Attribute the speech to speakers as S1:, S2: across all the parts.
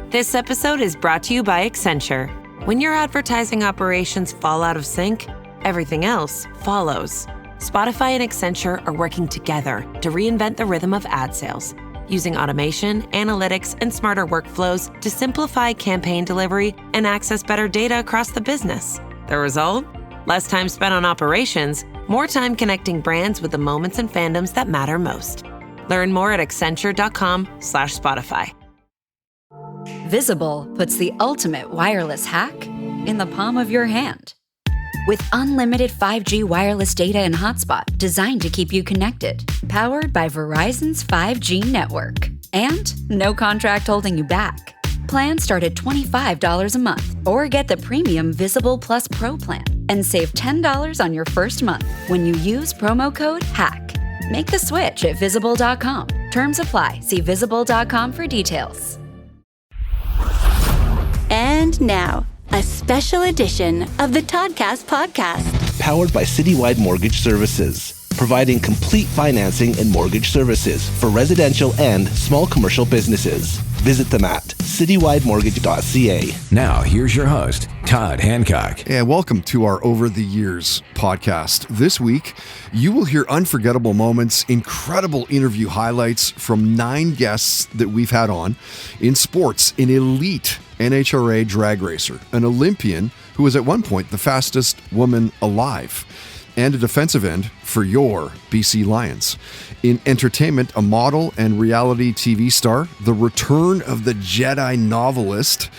S1: This episode is brought to you by Accenture. When your advertising operations fall out of sync, everything else follows. Spotify and Accenture are working together to reinvent the rhythm of ad sales, using automation, analytics, and smarter workflows to simplify campaign delivery and access better data across the business. The result? Less time spent on operations, more time connecting brands with the moments and fandoms that matter most. Learn more at accenture.com/Spotify.
S2: Visible puts the ultimate wireless hack in the palm of your hand. With unlimited 5G wireless data and hotspot designed to keep you connected, powered by Verizon's 5G network. And no contract holding you back. Plans start at $25 a month, or get the premium Visible Plus Pro plan and save $10 on your first month when you use promo code HACK. Make the switch at Visible.com. Terms apply. See Visible.com for details.
S3: And now, a special edition of the Toddcast podcast.
S4: Powered by Citywide Mortgage Services, providing complete financing and mortgage services for residential and small commercial businesses. Visit them at citywidemortgage.ca.
S5: Now, here's your host, Todd Hancock.
S6: And welcome to our Over the Years podcast. This week, you will hear unforgettable moments, incredible interview highlights from 9 guests that we've had on in sports, an elite NHRA drag racer, an Olympian who was at one point the fastest woman alive, and a defensive end for your BC Lions. In entertainment, a model and reality TV star, the return of the Jedi novelist,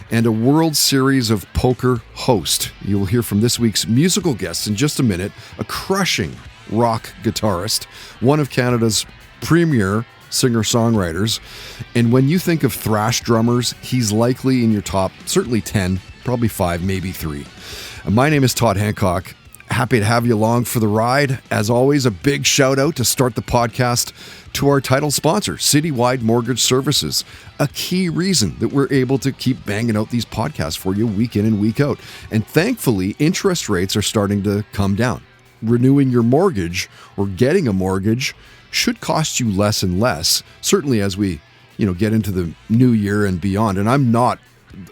S6: and a World Series of Poker host. You will hear from this week's musical guests in just a minute, a crushing rock guitarist, one of Canada's premier singer-songwriters. And when you think of thrash drummers, he's likely in your top, certainly 10, probably 5, maybe 3. My name is Todd Hancock. Happy to have you along for the ride. As always, a big shout out to start the podcast to our title sponsor, Citywide Mortgage Services, a key reason that we're able to keep banging out these podcasts for you week in and week out. And thankfully, interest rates are starting to come down. Renewing your mortgage or getting a mortgage should cost you less and less, certainly as we, get into the new year and beyond. And I'm not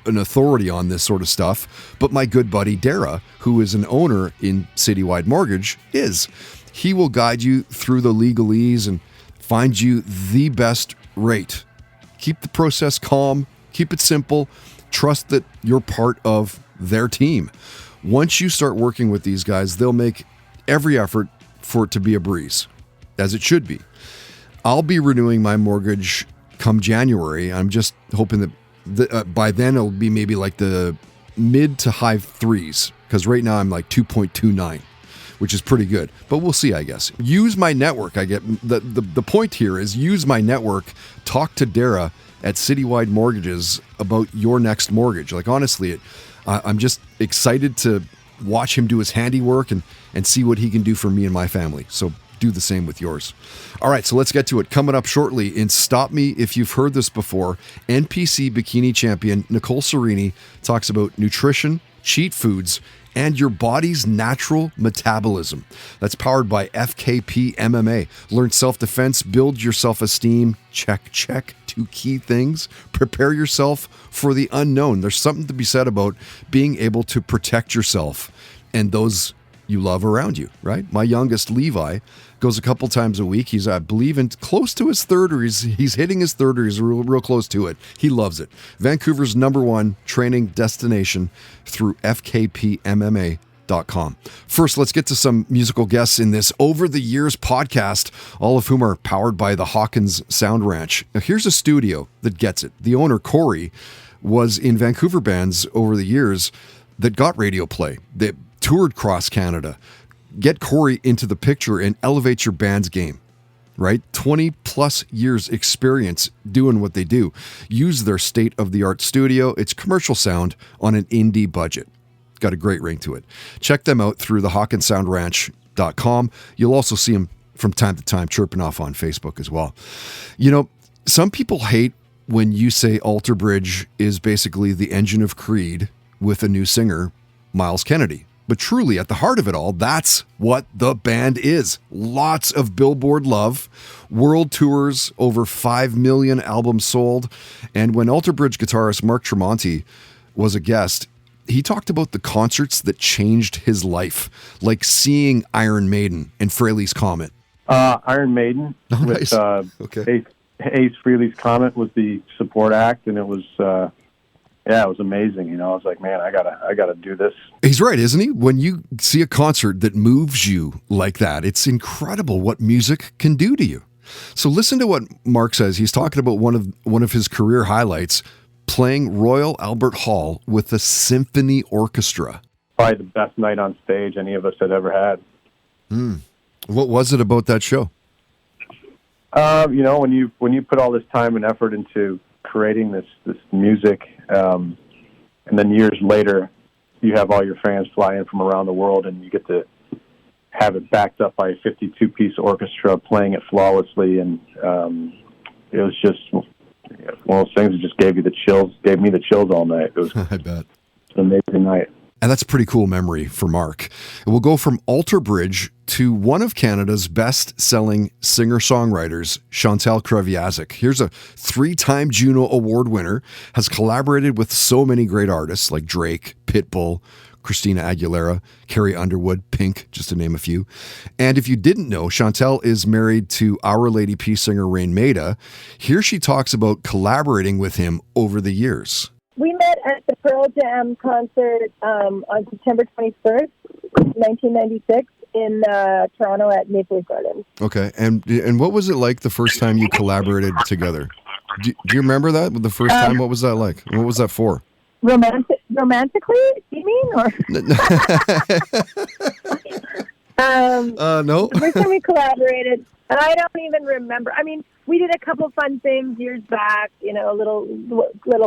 S6: an authority on this sort of stuff, but my good buddy Dara, who is an owner in Citywide Mortgage, is. He will guide you through the legalese and find you the best rate. Keep the process calm, keep it simple, trust that you're part of their team. Once you start working with these guys, they'll make every effort for it to be a breeze, as it should be. I'll be renewing my mortgage come January. I'm just hoping that by then it'll be maybe like the mid to high 3s, because right now I'm like 2.29, which is pretty good, but we'll see, I guess. Use my network. I get the point here is use my network. Talk to Dara at Citywide Mortgages about your next mortgage. Like, honestly, I'm just excited to watch him do his handiwork and see what he can do for me and my family. So do the same with yours. All right, so let's get to it. Coming up shortly in Stop Me If You've Heard This Before, NPC bikini champion Nicole Serini talks about nutrition, cheat foods, and your body's natural metabolism. That's powered by FKP MMA. Learn self-defense, build your self-esteem. Check. 2 key things. Prepare yourself for the unknown. There's something to be said about being able to protect yourself and those you love around you, right? My youngest, Levi, goes a couple times a week. He's, I believe, close to his third, or he's hitting his third, or he's real close to it. He loves it. Vancouver's #1 training destination through FKPMMA.com. First, let's get to some musical guests in this Over the Years podcast, all of whom are powered by the Hawkins Sound Ranch. Now, here's a studio that gets it. The owner, Corey, was in Vancouver bands over the years that got radio play. They toured cross Canada. Get Corey into the picture and elevate your band's game, right? 20 plus years experience doing what they do. Use their state-of-the-art studio. It's commercial sound on an indie budget. Got a great ring to it. Check them out through the hawkinssoundranch.com. You'll also see them from time to time chirping off on Facebook as well. Some people hate when you say Alter Bridge is basically the engine of Creed with a new singer, Miles Kennedy. But truly, at the heart of it all, that's what the band is. Lots of Billboard love, world tours, over 5 million albums sold. And when Alter Bridge guitarist Mark Tremonti was a guest, he talked about the concerts that changed his life, like seeing Iron Maiden and Frehley's Comet.
S7: Iron Maiden with
S6: Okay.
S7: Ace Frehley's Comet was the support act, and it was it was amazing. You know, I was like, man, I gotta do this.
S6: He's right, isn't he? When you see a concert that moves you like that, it's incredible what music can do to you. So listen to what Mark says. He's talking about one of his career highlights, playing Royal Albert Hall with the symphony orchestra.
S7: Probably the best night on stage any of us had ever had.
S6: What was it about that show?
S7: You know, when you put all this time and effort into creating this music, and then years later, you have all your fans fly in from around the world, and you get to have it backed up by a 52-piece orchestra playing it flawlessly, and it was just one of those things that just gave me the chills all night. It was
S6: I bet.
S7: An amazing night.
S6: And that's a pretty cool memory for Mark. We'll go from Alter Bridge to one of Canada's best-selling singer-songwriters, Chantal Kreviazuk. Here's a 3-time Juno Award winner, has collaborated with so many great artists like Drake, Pitbull, Christina Aguilera, Carrie Underwood, Pink, just to name a few. And if you didn't know, Chantal is married to Our Lady Peace singer Rain Maida. Here she talks about collaborating with him over the years.
S8: We met at the Pearl Jam concert on September 21st, 1996 in Toronto at Maple Leaf Gardens.
S6: Okay, and what was it like the first time you collaborated together? Do you remember that? The first time, what was that like? What was that for?
S8: Romantically, you mean? Or
S6: no.
S8: The first time we collaborated, and I don't even remember. I mean, we did a couple fun things years back, you know, little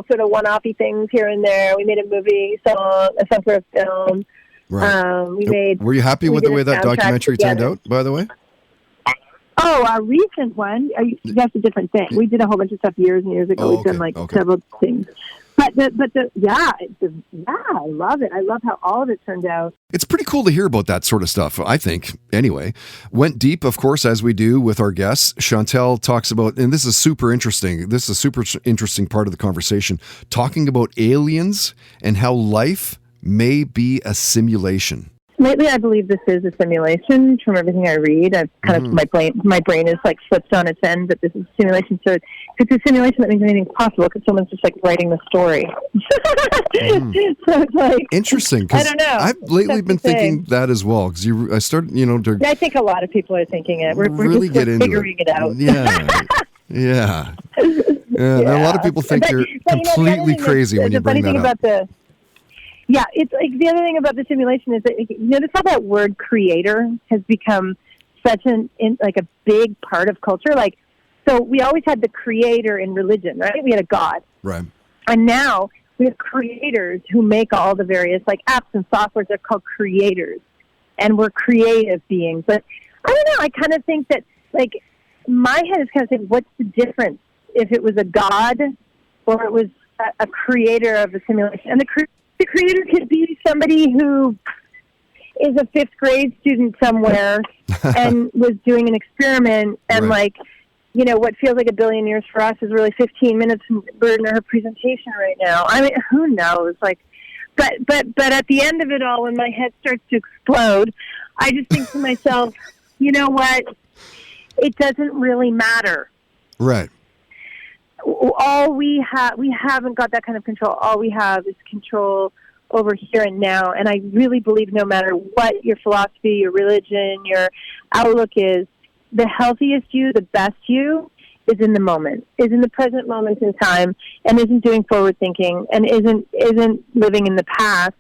S8: sort of one-offy things here and there. We made a movie song, a song for a film.
S6: Right. Were you happy with the way that documentary turned out, by the way?
S8: Oh, a recent one. That's a different thing. We did a whole bunch of stuff years and years ago. We've done several things. I love it. I love how all of it turned out.
S6: It's pretty cool to hear about that sort of stuff, I think, anyway. Went deep, of course, as we do with our guests. Chantal talks about, and this is super interesting, part of the conversation, talking about aliens and how life may be a simulation.
S8: Lately, I believe this is a simulation. From everything I read, I've kind of my brain is like flipped on its end. But this is a simulation. So if it's a simulation, that means anything's possible because someone's just like writing the story. So it's like
S6: interesting. I don't know. I've lately been thinking that as well because I started,
S8: I think a lot of people are thinking it. We're
S6: really figuring it out. Yeah. And a lot of people think you're completely crazy when you bring that up.
S8: It's like the other thing about the simulation is that you notice how that word creator has become such a big part of culture. Like, so we always had the creator in religion, right? We had a God.
S6: Right.
S8: And now we have creators who make all the various like apps and softwares. They're called creators. And we're creative beings. But I don't know. I kind of think that like my head is kind of saying, what's the difference if it was a God or it was a creator of a simulation? And the creator could be somebody who is a 5th grade student somewhere and was doing an experiment and what feels like a billion years for us is really 15 minutes from her presentation right now. I mean, who knows? Like, but at the end of it all, when my head starts to explode, I just think to myself, you know what? It doesn't really matter.
S6: Right.
S8: All we haven't got that kind of control. All we have is control over here and now. And I really believe no matter what your philosophy, your religion, your outlook is, the healthiest you, the best you is in the moment, is in the present moment in time, and isn't doing forward thinking, and isn't living in the past,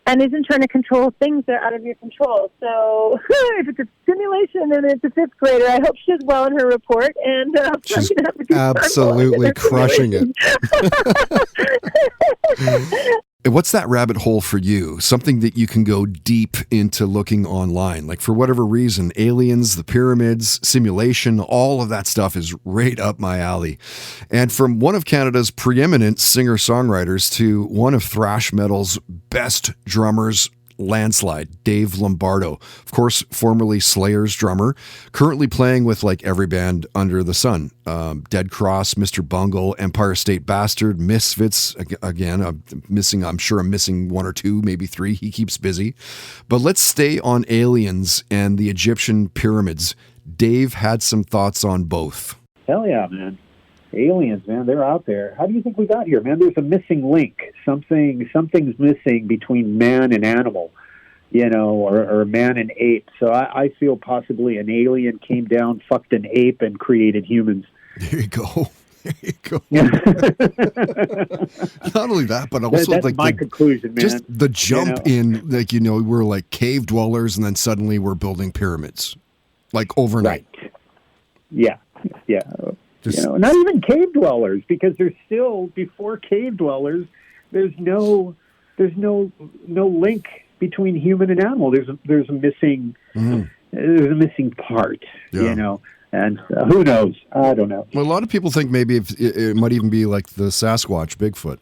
S8: and isn't trying to control things that are out of your control. So if it's a simulation and it's a 5th grader, I hope she does well in her report. And
S6: she's absolutely crushing it. What's that rabbit hole for you? Something that you can go deep into looking online. Like for whatever reason, aliens, the pyramids, simulation, all of that stuff is right up my alley. And from one of Canada's preeminent singer-songwriters to one of thrash metal's best drummers landslide. Dave Lombardo, of course, formerly Slayer's drummer, currently playing with like every band under the sun. Dead Cross, Mr. Bungle, Empire State Bastard, Misfits. Again, I'm sure I'm missing one or two, maybe three. He keeps busy. But let's stay on aliens and the Egyptian pyramids. Dave had some thoughts on both.
S9: Hell yeah, man. Aliens, man, they're out there. How do you think we got here, man? There's a missing link. Something's missing between man and animal, or man and ape. So I feel possibly an alien came down, fucked an ape, and created humans.
S6: There you go. Not only that, but also
S9: that's my conclusion, man.
S6: Just the jump in, we're like cave dwellers, and then suddenly we're building pyramids, like overnight.
S9: Right. Yeah. Not even cave dwellers, because there's still, before cave dwellers, there's no link between human and animal. There's a missing part, and who knows? I don't know.
S6: Well, a lot of people think maybe it might even be like the Sasquatch, Bigfoot.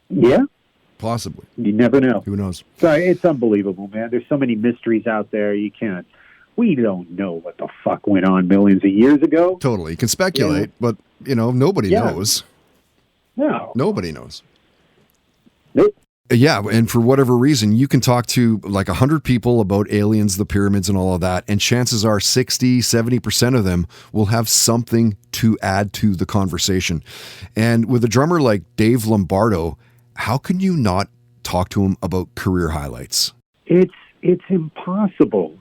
S9: Yeah,
S6: possibly.
S9: You never know.
S6: Who knows?
S9: Sorry, it's unbelievable, man. There's so many mysteries out there. We don't know what the fuck went on millions of years ago.
S6: Totally. You can speculate, but, nobody knows.
S9: No.
S6: Nobody knows.
S9: Nope.
S6: Yeah, and for whatever reason, you can talk to like 100 people about aliens, the pyramids, and all of that, and chances are 60, 70% of them will have something to add to the conversation. And with a drummer like Dave Lombardo, how can you not talk to him about career highlights?
S9: It's impossible.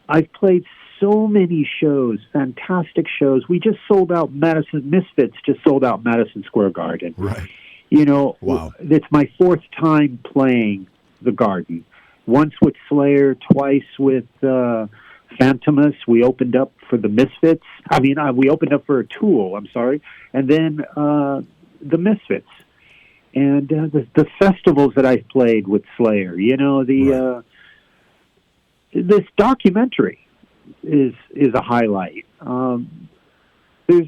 S9: I've played so many shows, fantastic shows. We just sold out Misfits just sold out Madison Square Garden.
S6: Right.
S9: Wow. It's my fourth time playing the Garden. Once with Slayer, twice with Phantomus. We opened up for the Misfits. We opened up for a Tool, and then the Misfits. And the festivals that I've played with Slayer, right. This documentary is a highlight. There's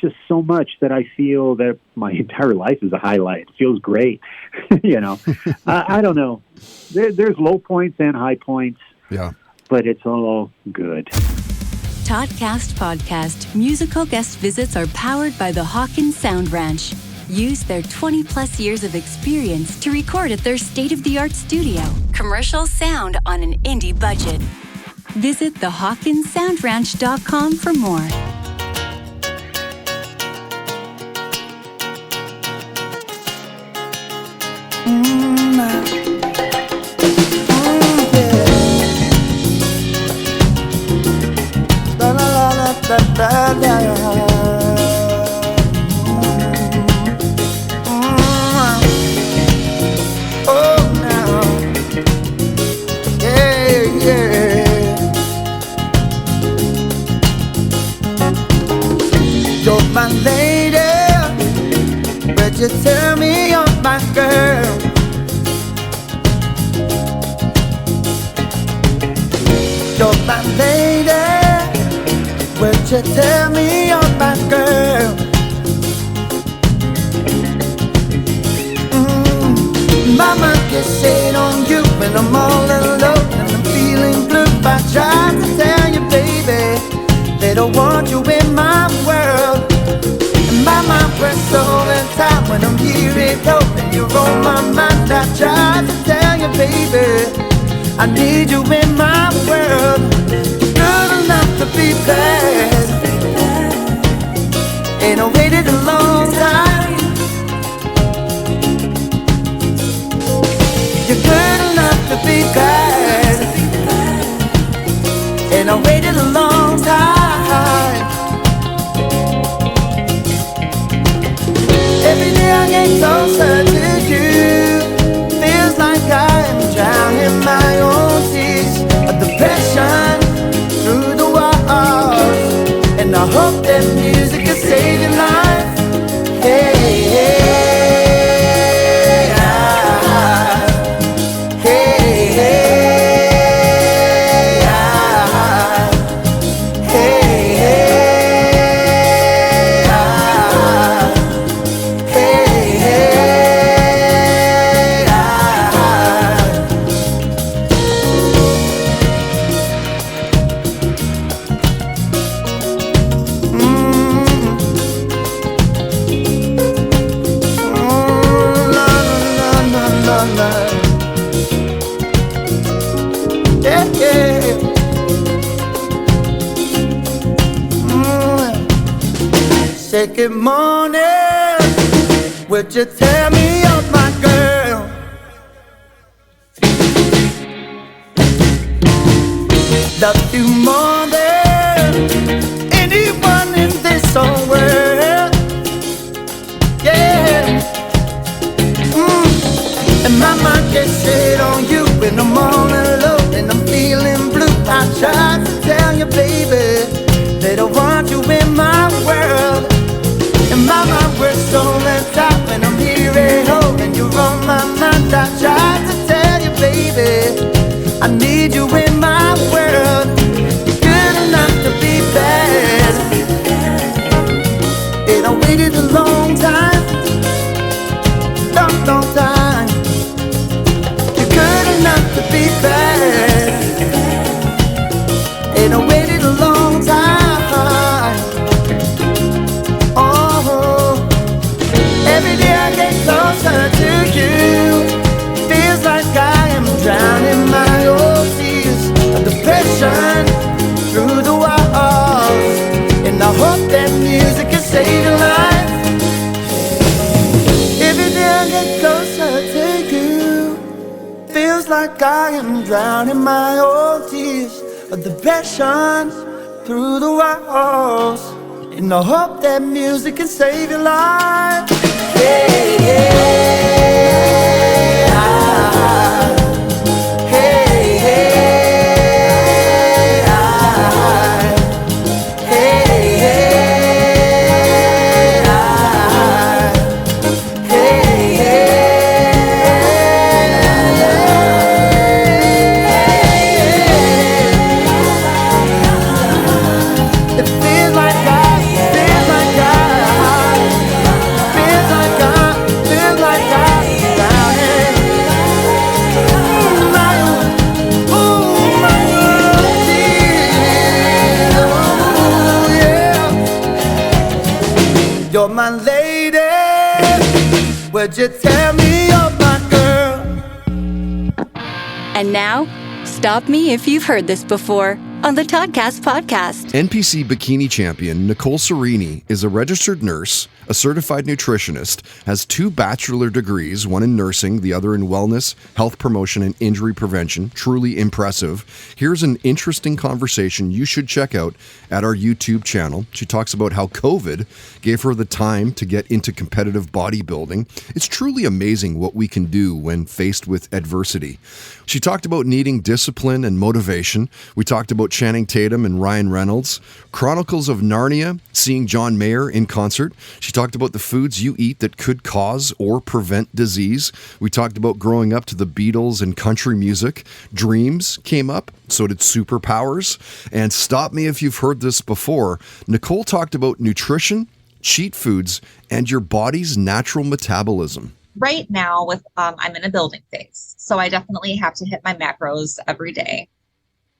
S9: just so much that I feel that my entire life is a highlight. It feels great. I don't know. There's low points and high points.
S6: Yeah.
S9: But it's all good.
S3: Toddcast Podcast musical guest visits are powered by the Hawkins Sound Ranch. Use their 20-plus years of experience to record at their state-of-the-art studio. Commercial sound on an indie budget. Visit thehawkinssoundranch.com for more.
S10: You're my lady, but you tell me you're my girl. You're my lady, but you tell me you're my girl. My mind gets set on you when I'm all alone and I'm feeling blue. I try to tell you, baby, that I want you in my world. And my mind pressed all the time when I'm here at home and you're on my mind. I try to tell you, baby, I need you in my world. You're good enough to be blessed, and I waited a long time. You're good enough to be blessed, and I waited a long time. Every day I get closer to you. Feels like I am drowning my own seas of depression through the walls. And I hope that music can save your life. Hey, hey, hey, hey, Good morning. Would you tell me you're my girl? Love you more than anyone in this whole world. Yeah. And my mind gets set on you when I'm all alone and I'm feeling blue. I tried to tell you, baby, that I want you in my world. And my mind works so left out when I'm here at home and you're on my mind. I tried to tell you, baby, I need you in my world. You're good enough to be bad. And I waited a long time, long time. You're good enough to be bad. And I waited a long time. Oh, every day I get closer to you. Feels like I am drowning my old tears of depression through the walls. And I hope that music can save your life. Every day I get closer to you. Feels like I am drowning my old tears of depression through the walls. And I hope that music can save your life. Hey, you're my lady. Would you tell me you're my girl?
S3: And now, stop me if you've heard this before on the Toddcast podcast.
S6: NPC bikini champion Nicole Serini is a registered nurse, a certified nutritionist, has 2 bachelor degrees, one in nursing, the other in wellness, health promotion, and injury prevention. Truly impressive. Here's an interesting conversation you should check out at our YouTube channel. She talks about how COVID gave her the time to get into competitive bodybuilding. It's truly amazing what we can do when faced with adversity. She talked about needing discipline and motivation. We talked about Channing Tatum and Ryan Reynolds. Chronicles of Narnia, seeing John Mayer in concert. She talked about the foods you eat that could cause or prevent disease. We talked about growing up to the Beatles and country music. Dreams came up, so did superpowers. And stop me if you've heard this before. Nicole talked about nutrition, cheat foods, and your body's natural metabolism.
S11: Right now, with I'm in a building phase, so I definitely have to hit my macros every day.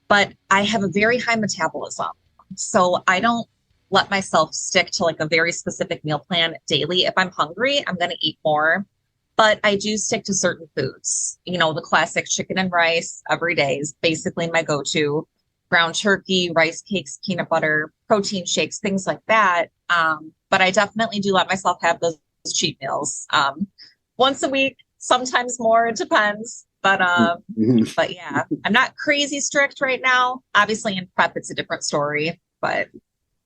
S11: But I have a very high metabolism, so I don't let myself stick to like a very specific meal plan daily. If I'm hungry, I'm going to eat more, but I do stick to certain foods. You know, the classic chicken and rice every day is basically my go-to. Ground turkey, rice cakes, peanut butter, protein shakes, things like that. But I definitely do let myself have those cheat meals once a week, sometimes more, it depends. But yeah, I'm not crazy strict right now. Obviously in prep, it's a different story, but.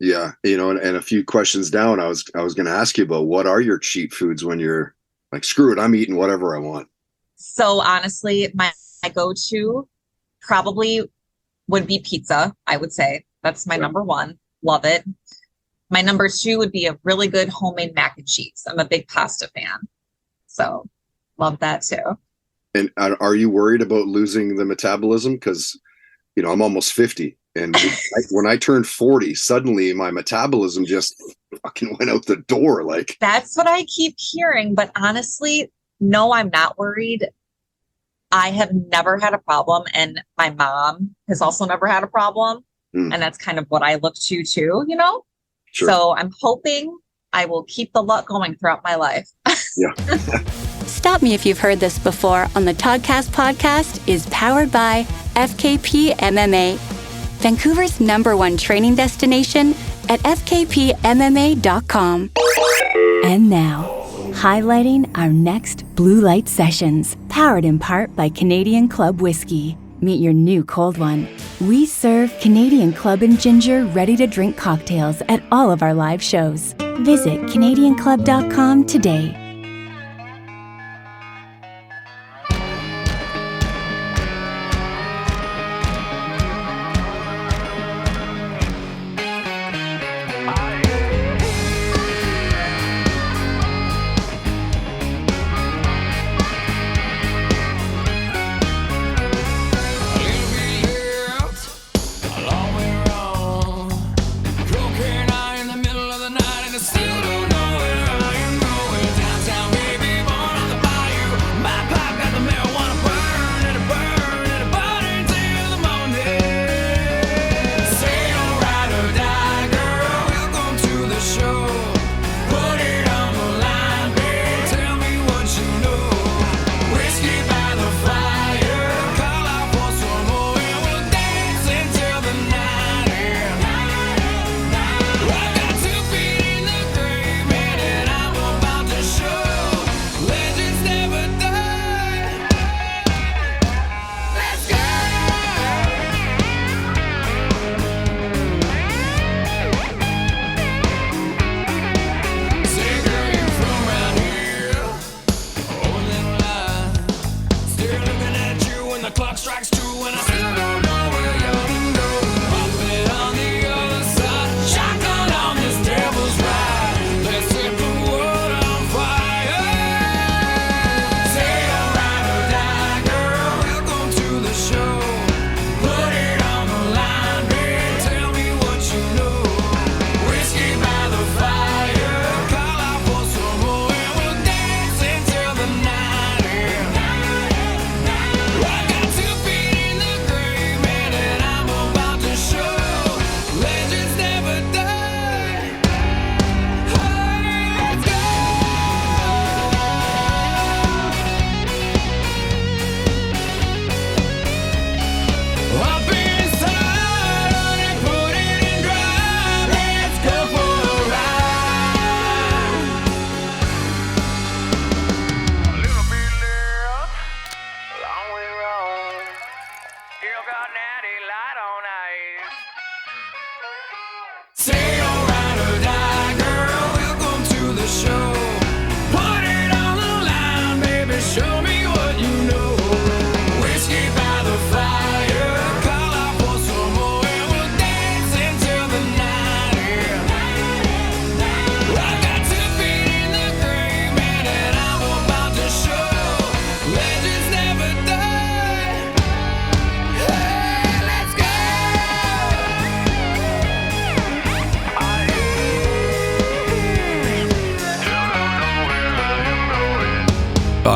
S6: Yeah. You know, and a few questions down, I was going to ask you about what are your cheat foods when you're like, screw it, I'm eating whatever I want.
S11: So honestly, my go-to probably would be pizza. I would say that's my number one. Love it. My number 2 would be a really good homemade mac and cheese. I'm a big pasta fan. So love that too.
S6: And are you worried about losing the metabolism? Because, you know, I'm almost 50. And when I turned 40, suddenly my metabolism just fucking went out the door. Like,
S11: that's what I keep hearing. But honestly, no, I'm not worried. I have never had a problem. And my mom has also never had a problem. And that's kind of what I look to too, you know? Sure. So I'm hoping I will keep the luck going throughout my life.
S6: Yeah.
S3: Stop Me If You've Heard This Before on the Toddcast podcast is powered by FKP MMA, Vancouver's #1 training destination at fkpmma.com. And now, highlighting our next Blue Light Sessions, powered in part by Canadian Club Whiskey. Meet your new cold one. We serve Canadian Club and Ginger ready-to-drink cocktails at all of our live shows. Visit canadianclub.com today.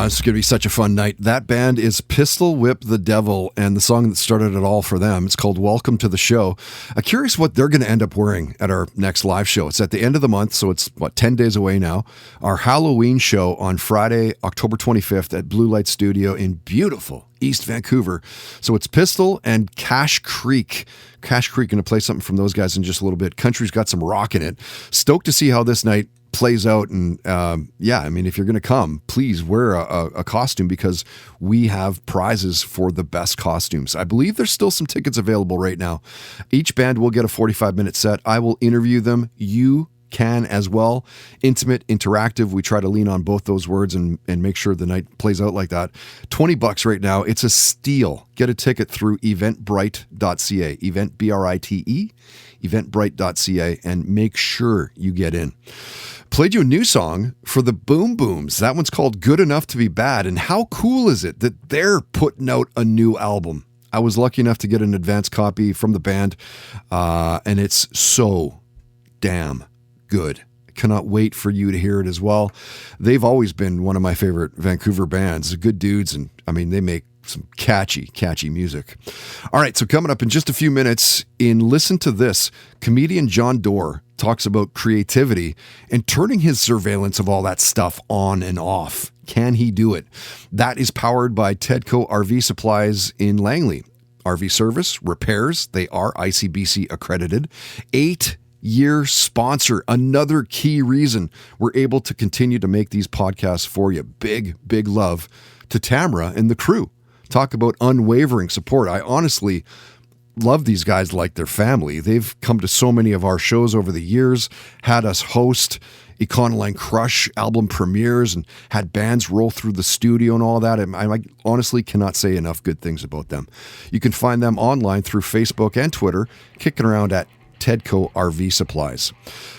S6: It's going to be such a fun night. That band is Pistol Whip the Devil, and the song that started it all for them, it's called Welcome to the Show. I'm curious what they're going to end up wearing at our next live show. It's at the end of the month, so it's, 10 days away now. Our Halloween show on Friday, October 25th at Blue Light Studio in beautiful East Vancouver. So it's Pistol and Cash Creek. Cash Creek going to play something from those guys in just a little bit. Country's got some rock in it. Stoked to see how this night plays out. And if you're going to come, please wear a costume, because we have prizes for the best costumes. I believe there's still some tickets available right now. Each band will get a 45-minute set. I will interview them. You can as well. Intimate, interactive. We try to lean on both those words and make sure the night plays out like that. $20 right now. It's a steal. Get a ticket through eventbrite.ca. Eventbrite, eventbrite.ca, and make sure you get in. Played you a new song for the Boom Booms. That one's called Good Enough to Be Bad. And how cool is it that they're putting out a new album? I was lucky enough to get an advance copy from the band, and it's so damn good. I cannot wait for you to hear it as well. They've always been one of my favorite Vancouver bands. Good dudes, and they make some catchy music. All right, so coming up in just a few minutes in Listen to This, comedian John Doerr talks about creativity and turning his surveillance of all that stuff on and off. Can he do it? That is powered by Tedco RV Supplies in Langley. RV service, repairs, they are ICBC accredited. 8 year sponsor. Another key reason we're able to continue to make these podcasts for you. Big, big love to Tamara and the crew. Talk about unwavering support. I honestly love these guys like their family. They've come to so many of our shows over the years, had us host Econoline Crush album premieres, and had bands roll through the studio and all that. I honestly cannot say enough good things about them. You can find them online through Facebook and Twitter, kicking around at Tedco RV Supplies.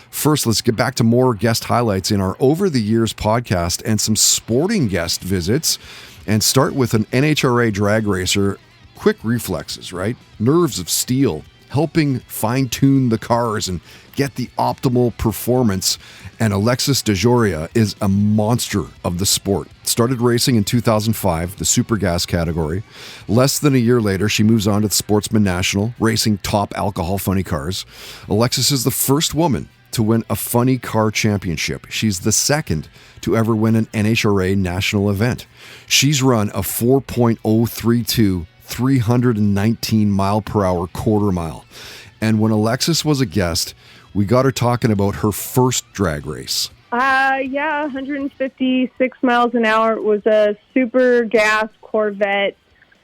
S6: First, let's get back to more guest highlights in our Over the Years podcast and some sporting guest visits, and start with an NHRA drag racer. Quick reflexes, right? Nerves of steel, helping fine-tune the cars and get the optimal performance. And Alexis Dejoria is a monster of the sport. Started racing in 2005, the super gas category. Less than a year later, she moves on to the Sportsman National, racing top alcohol funny cars. Alexis is the first woman to win a funny car championship. She's the second to ever win an NHRA national event. She's run a 4.032 319 mile per hour quarter mile. And when Alexis was a guest, we got her talking about her first drag race.
S8: 156 miles an hour. It was a super gas Corvette,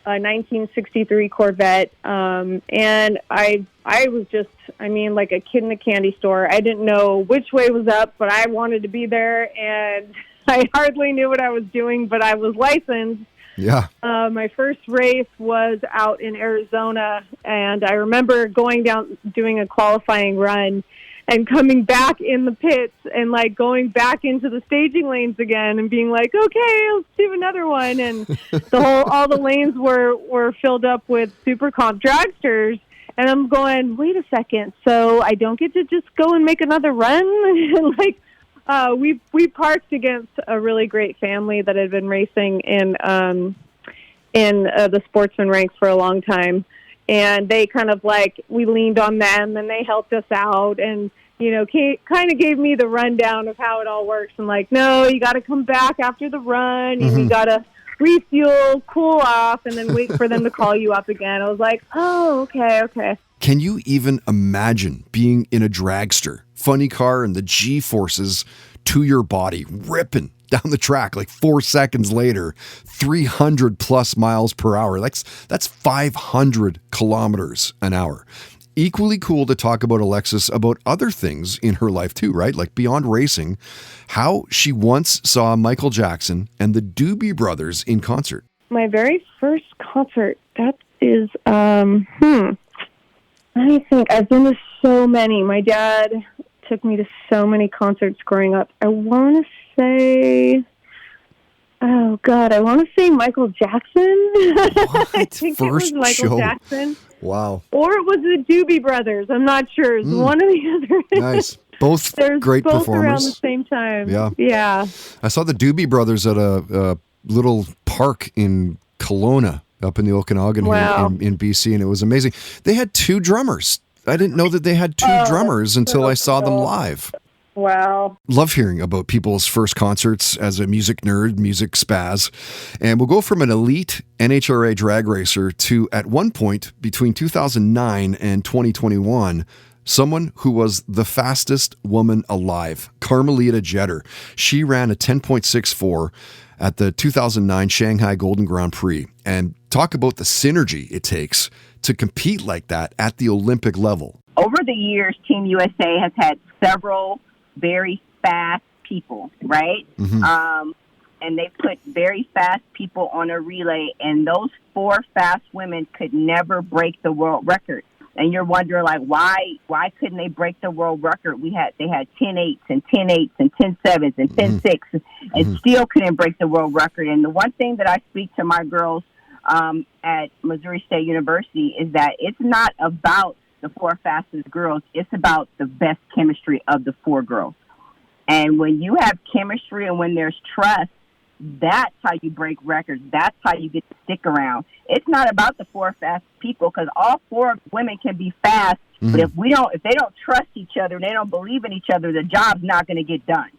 S8: a 1963 Corvette. And I was just, like a kid in a candy store. I didn't know which way was up, but I wanted to be there. And I hardly knew what I was doing, but I was licensed.
S6: Yeah.
S8: My first race was out in Arizona, and I remember going down, doing a qualifying run, and coming back in the pits and going back into the staging lanes again and being like, okay, let's do another one. And all the lanes were filled up with super comp dragsters. And I'm going, wait a second. So I don't get to just go and make another run? We parked against a really great family that had been racing in the sportsman ranks for a long time. And they kind of we leaned on them and they helped us out and, kind of gave me the rundown of how it all works. And no, you got to come back after the run and you got to refuel, cool off, and then wait for them to call you up again. I was like, oh, okay.
S6: Can you even imagine being in a dragster, funny car, and the G-forces to your body, ripping down the track 4 seconds later, 300 plus miles per hour? That's 500 kilometers an hour. Equally cool to talk about Alexis about other things in her life too, right? Beyond racing, how she once saw Michael Jackson and the Doobie Brothers in concert.
S8: My very first concert, that is, I think I've been to so many. My dad took me to so many concerts growing up. I want to say Michael Jackson. I think
S6: First
S8: it was Michael
S6: show.
S8: Jackson.
S6: Wow.
S8: Or it was the Doobie Brothers. I'm not sure. It's one or the other.
S6: Nice. Both great
S8: both
S6: performers.
S8: Around the same time.
S6: Yeah. I saw the Doobie Brothers at a little park in Kelowna up in the Okanagan here in BC, and it was amazing. They had 2 drummers. I didn't know that they had 2 drummers until I saw them live.
S8: Wow.
S6: Love hearing about people's first concerts as a music nerd, music spaz. And we'll go from an elite NHRA drag racer to, at one point, between 2009 and 2021, someone who was the fastest woman alive, Carmelita Jeter. She ran a 10.64 at the 2009 Shanghai Golden Grand Prix. And talk about the synergy it takes to compete like that at the Olympic level.
S12: Over the years, Team USA has had several very fast people, right? Mm-hmm. And they put very fast people on a relay, and those 4 fast women could never break the world record. And you're wondering, why couldn't they break the world record? They had 10.8s and 10.8s and 10.7s and 10.6s and still couldn't break the world record. And the one thing that I speak to my girls at Missouri State University is that it's not about the 4 fastest girls. It's about the best chemistry of the 4 girls. And when you have chemistry and when there's trust, that's how you break records. That's how you get to stick around. It's not about the 4 fast people, because all 4 women can be fast, but if they don't trust each other, they don't believe in each other, the job's not going to get done.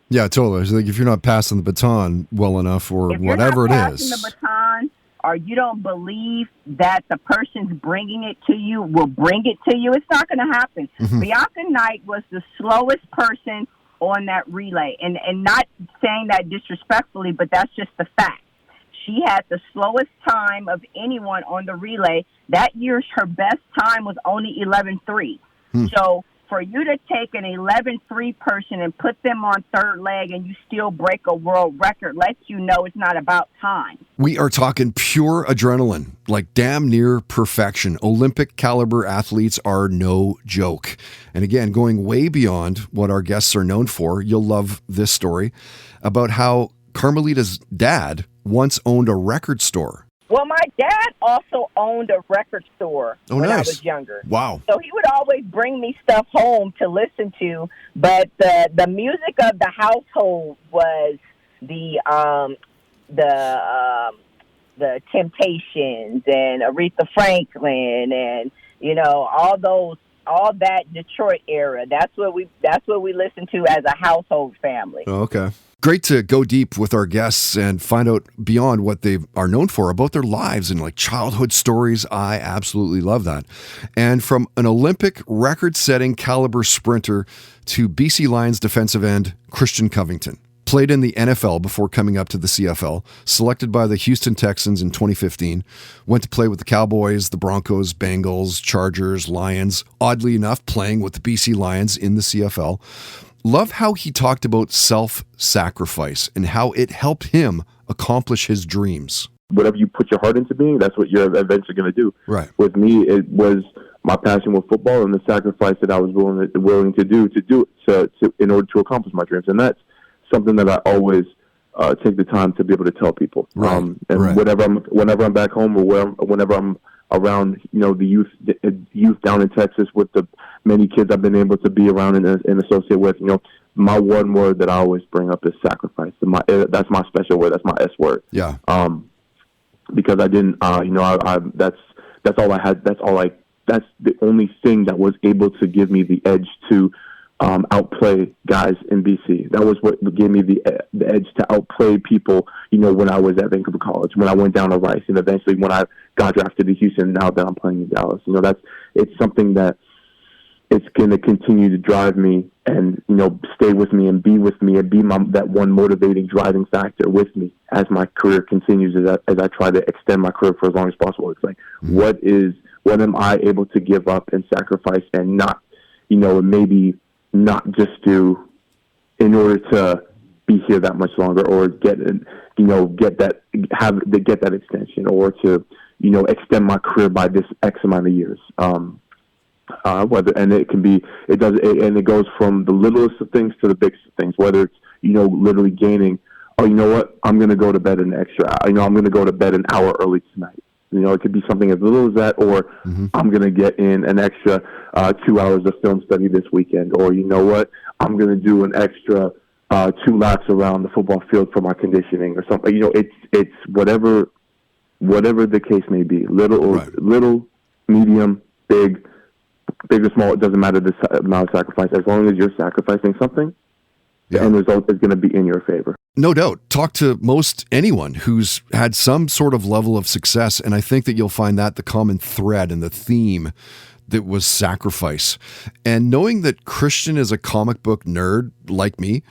S6: Yeah, totally. It's if you're not passing the baton well enough or whatever it is.
S12: If you're not passing the baton, or you don't believe that the person's bringing it to you will bring it to you, it's not going to happen. Bianca Knight was the slowest person on that relay. And not saying that disrespectfully, but that's just the fact. She had the slowest time of anyone on the relay. That year, her best time was only 11:3. So for you to take an 11:3 person and put them on third leg and you still break a world record lets you know it's not about time.
S6: We are talking pure adrenaline, like damn near perfection. Olympic caliber athletes are no joke. And again, going way beyond what our guests are known for, you'll love this story about how Carmelita's dad once owned a record store.
S12: Well, my dad also owned a record store when I was younger.
S6: Wow.
S12: So he would always bring me stuff home to listen to, but the music of the household was the Temptations and Aretha Franklin and all that Detroit era. That's what we listened to as a household family.
S6: Oh, okay. Great to go deep with our guests and find out beyond what they are known for about their lives and like childhood stories. I absolutely love that. And from an Olympic record-setting caliber sprinter to BC Lions defensive end Christian Covington. Played in the NFL before coming up to the CFL, selected by the Houston Texans in 2015, went to play with the Cowboys, the Broncos, Bengals, Chargers, Lions, oddly enough playing with the BC Lions in the CFL. Love how he talked about self-sacrifice and how it helped him accomplish his dreams.
S13: Whatever you put your heart into being, that's what you're eventually going to do.
S6: Right.
S13: With me, it was my passion with football and the sacrifice that I was willing to do in order to accomplish my dreams. And that's something that I always take the time to be able to tell people.
S6: Right.
S13: Whenever I'm back home or whenever I'm around, the youth down in Texas with the many kids I've been able to be around and associate with, my one word that I always bring up is sacrifice. That's my special word. That's my S word.
S6: Yeah.
S13: Because I didn't, that's all I had. That's the only thing that was able to give me the edge to outplay guys in BC. That was what gave me the edge to outplay people, when I was at Vancouver College, when I went down to Rice, and eventually when I got drafted to Houston, now that I'm playing in Dallas. It's something that it's going to continue to drive me and, stay with me and be with me and be that one motivating driving factor with me as my career continues, as I try to extend my career for as long as possible. It's like, what am I able to give up and sacrifice and not, maybe not just do in order to be here that much longer or get that extension or to, extend my career by this X amount of years. It goes from the littlest of things to the biggest of things, whether it's, literally gaining, I'm going to go to bed I'm going to go to bed an hour early tonight. It could be something as little as that, or I'm going to get in an extra 2 hours of film study this weekend, or I'm going to do an extra 2 laps around the football field for my conditioning or something. It's whatever the case may be, little, medium, big or small. It doesn't matter the amount of sacrifice. As long as you're sacrificing something, the end result is going to be in your favor.
S6: No doubt. Talk to most anyone who's had some sort of level of success, and I think that you'll find that the common thread and the theme that was sacrifice. And knowing that Christian is a comic book nerd like me,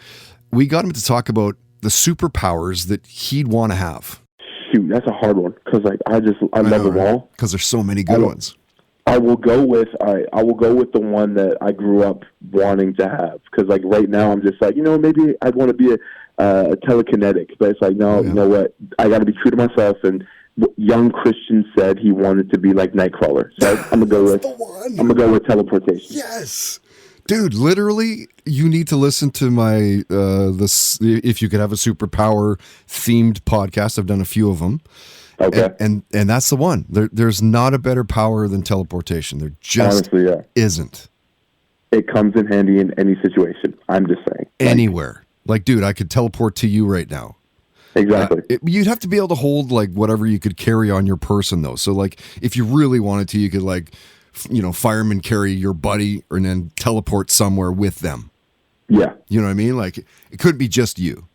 S6: we got him to talk about the superpowers that he'd want to have.
S13: Shoot, that's a hard one because I love them all.
S6: Because there's so many good ones.
S13: I will go with the one that I grew up wanting to have because right now I'm just maybe I want to be a telekinetic, but it's no, you know what? I got to be true to myself. And young Christian said he wanted to be like Nightcrawler, so I'm gonna go with teleportation.
S6: Yes, dude. Literally, you need to listen to my If You Could Have a Superpower themed podcast. I've done a few of them.
S13: Okay.
S6: And that's the one. There's not a better power than teleportation. There just isn't.
S13: It comes in handy in any situation. I'm just saying.
S6: Anywhere. Dude, I could teleport to you right now.
S13: Exactly.
S6: You'd have to be able to hold whatever you could carry on your person though. So if you really wanted to, you could fireman carry your buddy and then teleport somewhere with them.
S13: Yeah.
S6: You know what I mean? It could be just you.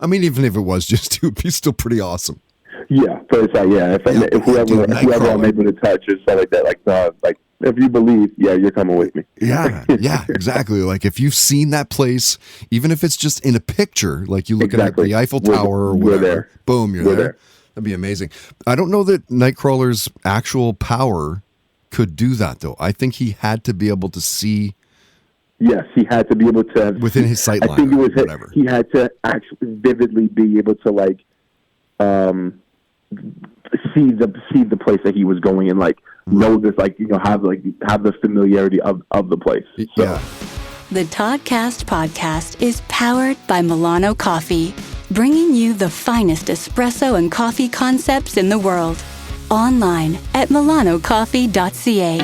S6: I mean, even if it was just you, it'd be still pretty awesome.
S13: Yeah, first, yeah. If whoever I'm able to touch or stuff like that, like if you believe, yeah, you're coming with me.
S6: Yeah, exactly. Like if you've seen that place, even if it's just in a picture, like you look at the Eiffel Tower or whatever,
S13: there.
S6: Boom, you're there. That'd be amazing. I don't know that Nightcrawler's actual power could do that, though. I think he had to be able to see.
S13: Yes, he had to be able to
S6: within his sight line.
S13: I think it was whatever. He had to actually vividly be able to see the place that he was going and know this, have the familiarity of the place. So.
S6: Yeah.
S3: The Toddcast podcast is powered by Milano Coffee, bringing you the finest espresso and coffee concepts in the world. Online at milanocoffee.ca.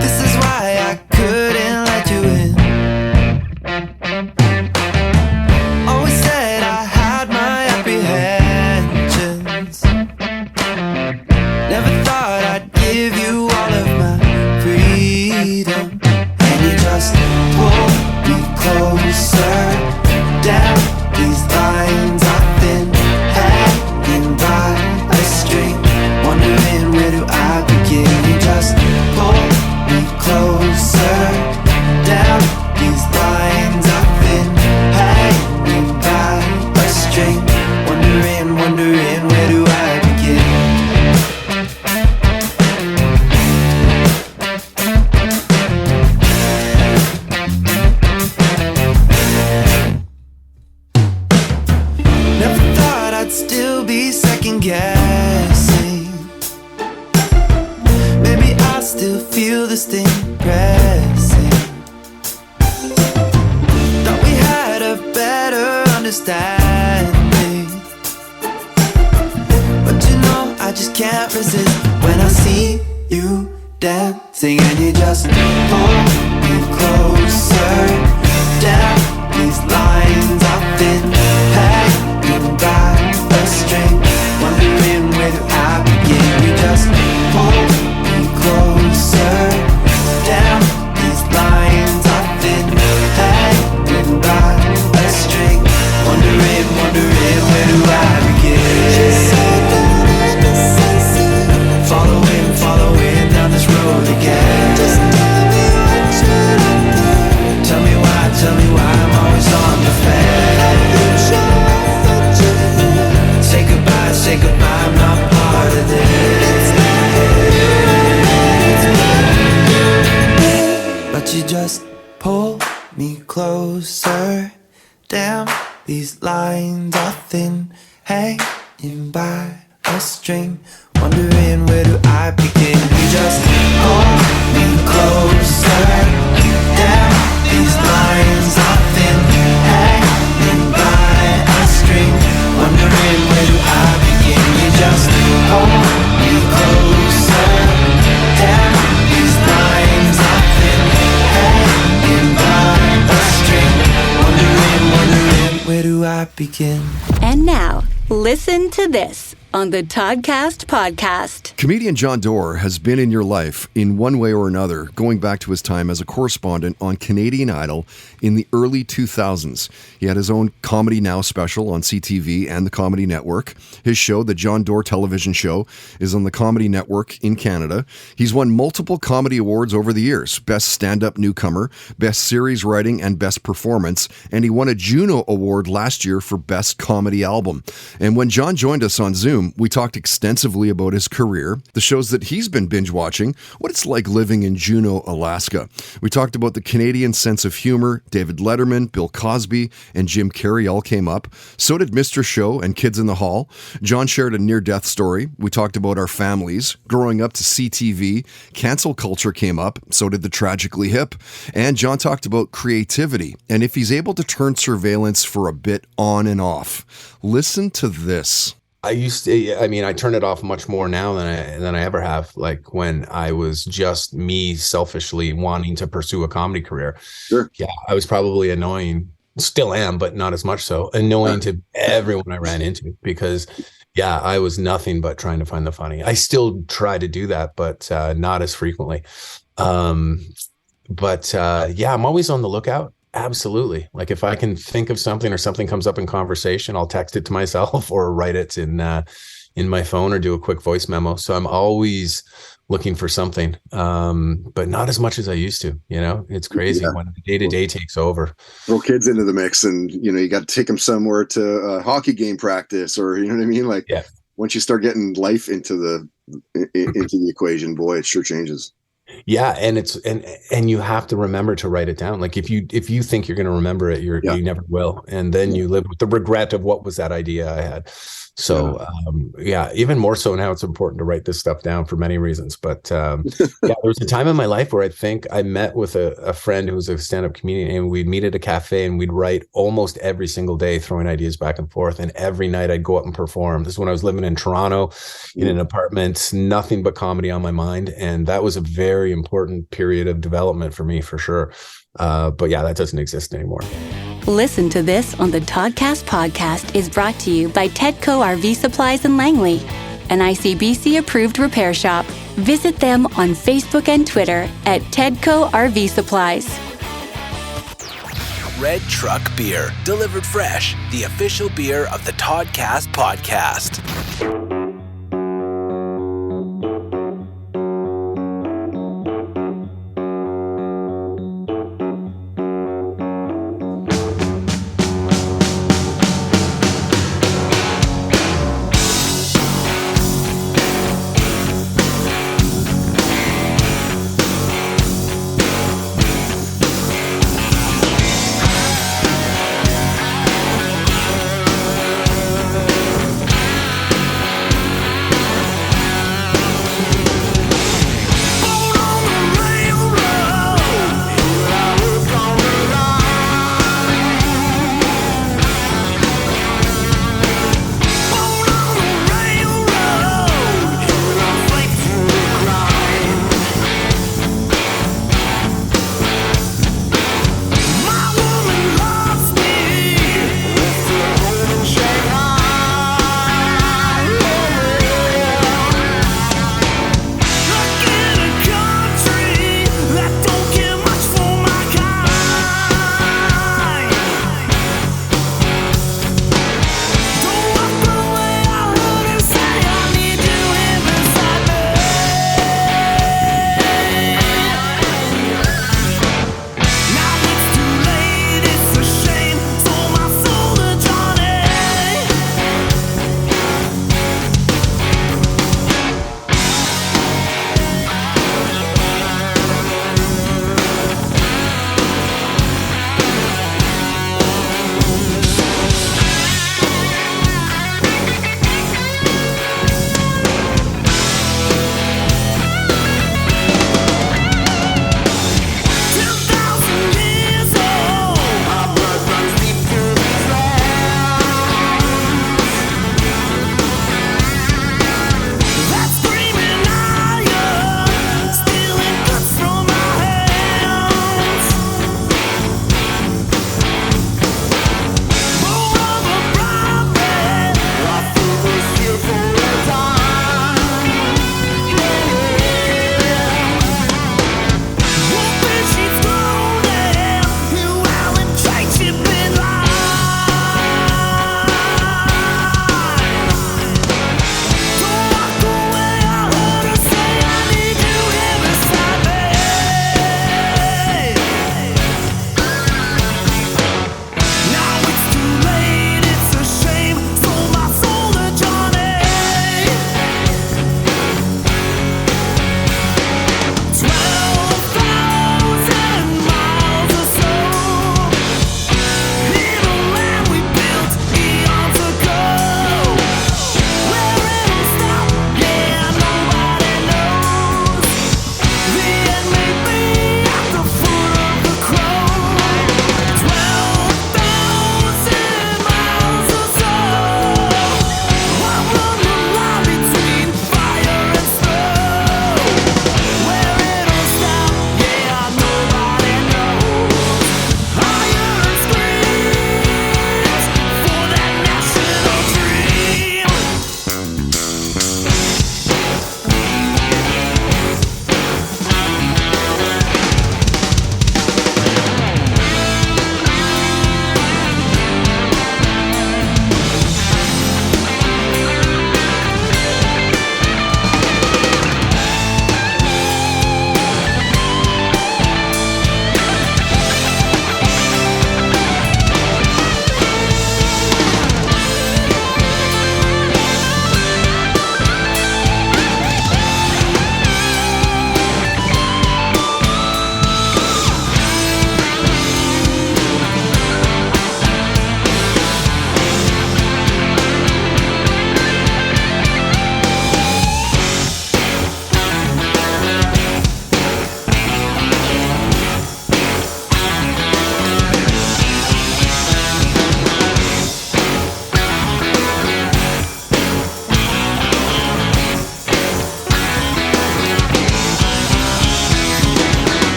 S10: This is why I couldn't let you in. Always said I had my apprehensions. Never thought I'd give you all of my freedom. And you just pull me closer down these lines I've been hanging by a string. Wondering where do I begin? You just pull me closer down these lines I've been hanging by a string. Wondering where do I begin? Never thought I'd still be second guessing. Maybe I still feel this thing pressing. Thought we had a better understanding, but I just can't resist when I see you dancing. And you just pull me closer down these lines I've been hanging by a string. Wondering where do I begin? You just pull closer down these lines I've been hanging by a string. Wondering where do I begin? Following down this road again. Just tell me what should I do? Tell me why I'm always on the fence. Say goodbye, I'm not part of this. But you just pull me closer down these lines I've been hanging by a string. Wondering where do I begin? You just pull me closer down these lines I've been hanging by a string. Wondering where do I begin? You just pull me closer down these lines I've been hanging by a string. Wondering where do I begin?
S3: And now, listen to this on the Toddcast podcast.
S6: Comedian John Doerr has been in your life in one way or another, going back to his time as a correspondent on Canadian Idol in the early 2000s. He had his own Comedy Now special on CTV and the Comedy Network. His show, The John Doerr Television Show, is on the Comedy Network in Canada. He's won multiple comedy awards over the years: Best Stand-Up Newcomer, Best Series Writing, and Best Performance. And he won a Juno Award last year for Best Comedy Album. And when John joined us on Zoom, we talked extensively about his career, the shows that he's been binge watching, what it's like living in Juneau, Alaska. We talked about the Canadian sense of humor. David Letterman, Bill Cosby, and Jim Carrey all came up. So did Mr. Show and Kids in the Hall. John shared a near-death story. We talked about our families, growing up to CTV. Cancel culture came up. So did the Tragically Hip. And John talked about creativity and if he's able to turn surveillance for a bit on and off. Listen to this.
S14: I turn it off much more now than I ever have. Like when I was just me selfishly wanting to pursue a comedy career.
S13: Sure.
S14: Yeah, I was probably annoying still am, but not as much so, annoying to everyone I ran into, because yeah, I was nothing but trying to find the funny. I still try to do that, but not as frequently. Yeah, I'm always on the lookout. Absolutely. Like if I can think of something or something comes up in conversation, I'll text it to myself or write it in my phone or do a quick voice memo. So I'm always looking for something, but not as much as I used to. It's crazy when the day-to-day takes over.
S6: Throw kids into the mix, and you got to take them somewhere to a hockey game practice, or you know what I mean. Like once you start getting life into the equation, boy, it sure changes.
S14: Yeah, and you have to remember to write it down. Like if you think you're going to remember it, you never will, and then you live with the regret of what was that idea I had. So even more so now, it's important to write this stuff down for many reasons. But there was a time in my life where I think I met with a friend who was a stand-up comedian, and we'd meet at a cafe and we'd write almost every single day, throwing ideas back and forth. And every night I'd go up and perform. This is when I was living in Toronto in an apartment, nothing but comedy on my mind. And that was a very important period of development for me, for sure. But yeah, that doesn't exist anymore.
S3: Listen to This on the Toddcast podcast is brought to you by Tedco RV Supplies in Langley, an ICBC approved repair shop. Visit them on Facebook and Twitter at Tedco RV Supplies.
S15: Red Truck Beer, delivered fresh, the official beer of the Toddcast podcast.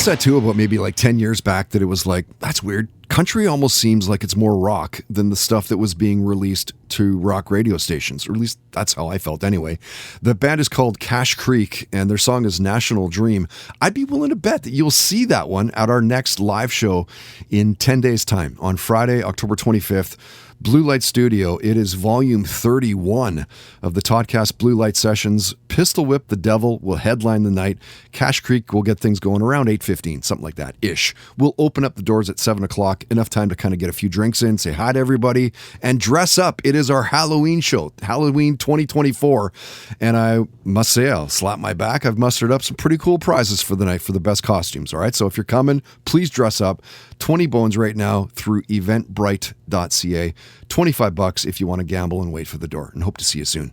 S6: noticed that too about maybe like 10 years back, that it was like, that's weird. Country almost seems like it's more rock than the stuff that was being released to rock radio stations, or at least that's how I felt anyway. The band is called Cache Creek, and their song is National Dream. I'd be willing to bet that you'll see that one at our next live show in 10 days' time on Friday, October 25th. Blue Light Studio. It is volume 31 of the Toddcast Blue Light Sessions. Pistol Whip the Devil will headline the night. Cache Creek will get things going around 8:15, something like that ish. We'll open up the doors at 7 o'clock, enough time to kind of get a few drinks in, say hi to everybody, and dress up. It is our Halloween show, Halloween 2024. And I must say, I'll slap my back. I've mustered up some pretty cool prizes for the night for the best costumes. All right. So if you're coming, please dress up. 20 bones right now through eventbrite.ca. $25 if you want to gamble and wait for the door, and hope to see you soon.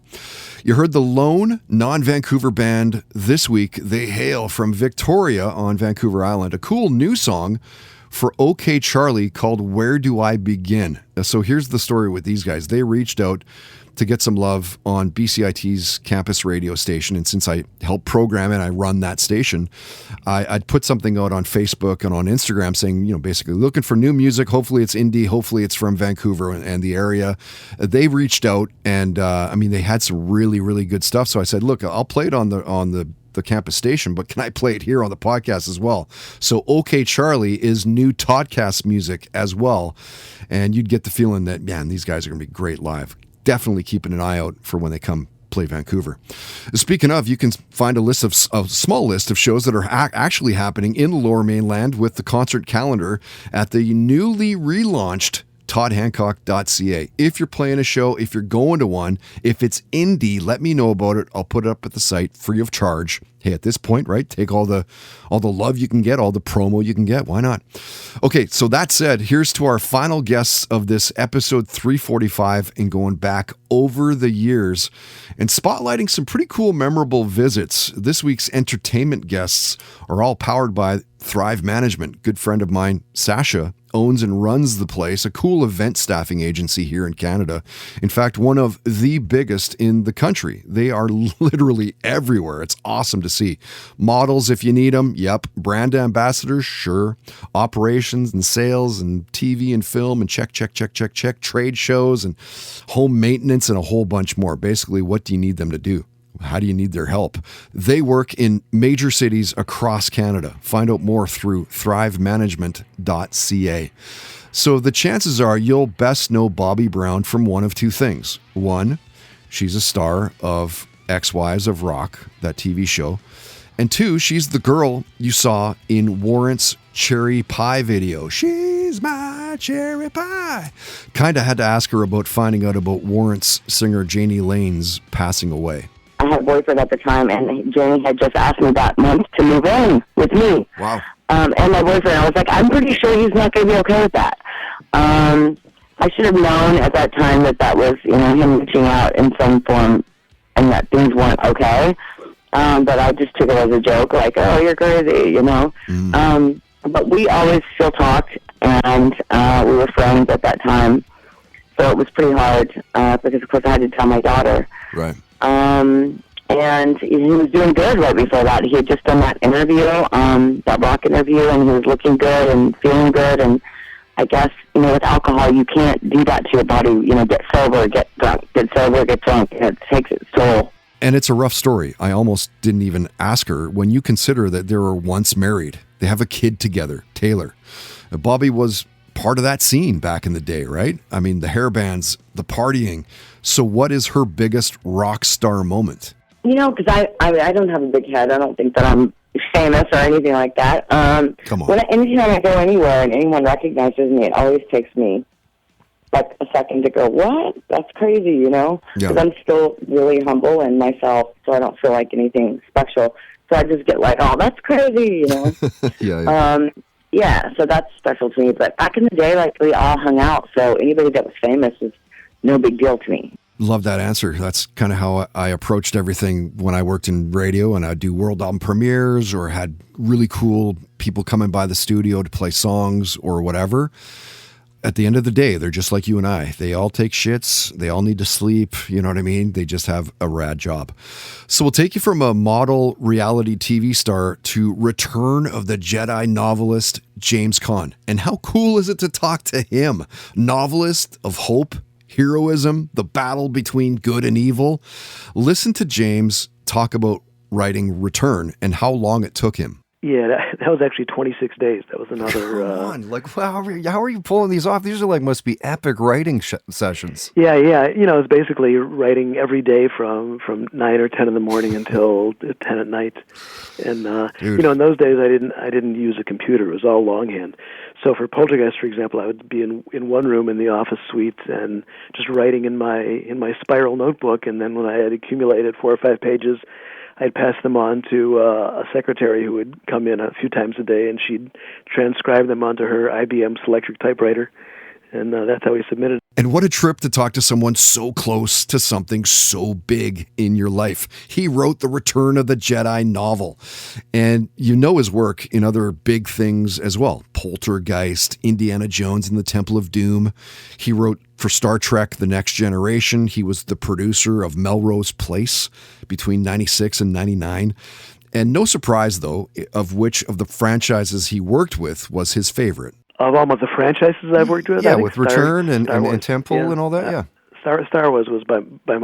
S6: You heard the lone non-Vancouver band this week. They hail from Victoria on Vancouver Island. A cool new song for OK Charlie called Where Do I Begin? So here's the story with these guys. They reached out to get some love on BCIT's campus radio station. And since I help program and I run that station, I'd put something out on Facebook and on Instagram saying, basically looking for new music. Hopefully it's indie. Hopefully it's from Vancouver and the area. They reached out and, they had some really, really good stuff. So I said, look, I'll play it on the campus station, but can I play it here on the podcast as well? So OK Charlie is new Toddcast music as well. And you'd get the feeling that, man, these guys are going to be great live. Definitely keeping an eye out for when they come play Vancouver. Speaking of, you can find a small list of shows that are actually happening in the Lower Mainland with the concert calendar at the newly relaunched toddhancock.ca. If you're playing a show, if you're going to one, if it's indie, let me know about it. I'll put it up at the site free of charge. Hey, at this point, right? Take all the love you can get, all the promo you can get. Why not? Okay, so that said, here's to our final guests of this episode 345 and going back over the years and spotlighting some pretty cool, memorable visits. This week's entertainment guests are all powered by Thrive Management. Good friend of mine, Sasha, owns and runs the place, a cool event staffing agency here in Canada. In fact, one of the biggest in the country. They are literally everywhere. It's awesome to see. Models, if you need them, yep. Brand ambassadors, sure. Operations and sales and TV and film and check. Trade shows and home maintenance and a whole bunch more. Basically, what do you need them to do? How do you need their help? They work in major cities across Canada. Find out more through thrivemanagement.ca. So the chances are you'll best know Bobbi Brown from one of two things. One, she's a star of Ex-Wives of Rock, that TV show. And two, she's the girl you saw in Warrant's cherry pie video. She's my cherry pie. Kind of had to ask her about finding out about Warrant's singer Janie Lane's passing away.
S16: I had a boyfriend at the time, and Janie had just asked me that month to move in with me.
S6: Wow.
S16: And my boyfriend, I was like, I'm pretty sure he's not going to be okay with that. I should have known at that time that was, him reaching out in some form and that things weren't okay. But I just took it as a joke, like, oh, you're crazy, But we always still talked, and we were friends at that time. So it was pretty hard because, of course, I had to tell my daughter.
S6: Right.
S16: And he was doing good right before that. He had just done that interview, that rock interview, and he was looking good and feeling good. And I guess, with alcohol, you can't do that to your body. Get sober, get drunk, get sober, get drunk. It takes its toll.
S6: And it's a rough story. I almost didn't even ask her. When you consider that they were once married, they have a kid together, Taylor. Bobbi was part of that scene back in the day, right? I mean, the hair bands, the partying. So what is her biggest rock star moment?
S16: Because I don't have a big head. I don't think that I'm famous or anything like that.
S6: Come on.
S16: Anytime I go anywhere and anyone recognizes me, it always takes me like a second to go, what? That's crazy, Because I'm still really humble in myself, so I don't feel like anything special. So I just get like, oh, that's crazy, Yeah, so that's special to me. But back in the day, we all hung out, so anybody that was famous was no big deal to me.
S6: Love that answer. That's kind of how I approached everything when I worked in radio, and I'd do world album premieres or had really cool people coming by the studio to play songs or whatever. at the end of the day, they're just like you and I. They all take shits. They all need to sleep. You know what I mean? They just have a rad job. So we'll take you from a model reality TV star to Return of the Jedi novelist James Kahn. And how cool is it to talk to him? Novelist of hope, heroism, the battle between good and evil. Listen to James talk about writing Return and how long it took him.
S17: Yeah, that was actually 26 days. That was another...
S6: Come on, like, how are you pulling these off? These are like, must be epic writing sessions.
S17: Yeah. You know, it's basically writing every day from 9 or 10 in the morning until 10 at night. And, you know, in those days, I didn't use a computer. It was all longhand. So for Poltergeist, for example, I would be in one room in the office suite and just writing in my spiral notebook. And then when I had accumulated 4 or 5 pages, I'd pass them on to a secretary who would come in a few times a day, and she'd transcribe them onto her IBM Selectric typewriter, and that's how we submitted.
S6: And what a trip to talk to someone so close to something so big in your life. He wrote the Return of the Jedi novel, and you know his work in other big things as well. Poltergeist, Indiana Jones and the Temple of Doom. He wrote for Star Trek The Next Generation. He was the producer of Melrose Place between 96 and 99. And no surprise, though, of which of the franchises he worked with was his favorite.
S17: Of almost the franchises I've worked with,
S6: yeah,
S17: I think
S6: with Return and Temple and all that, yeah.
S17: Star Wars was by the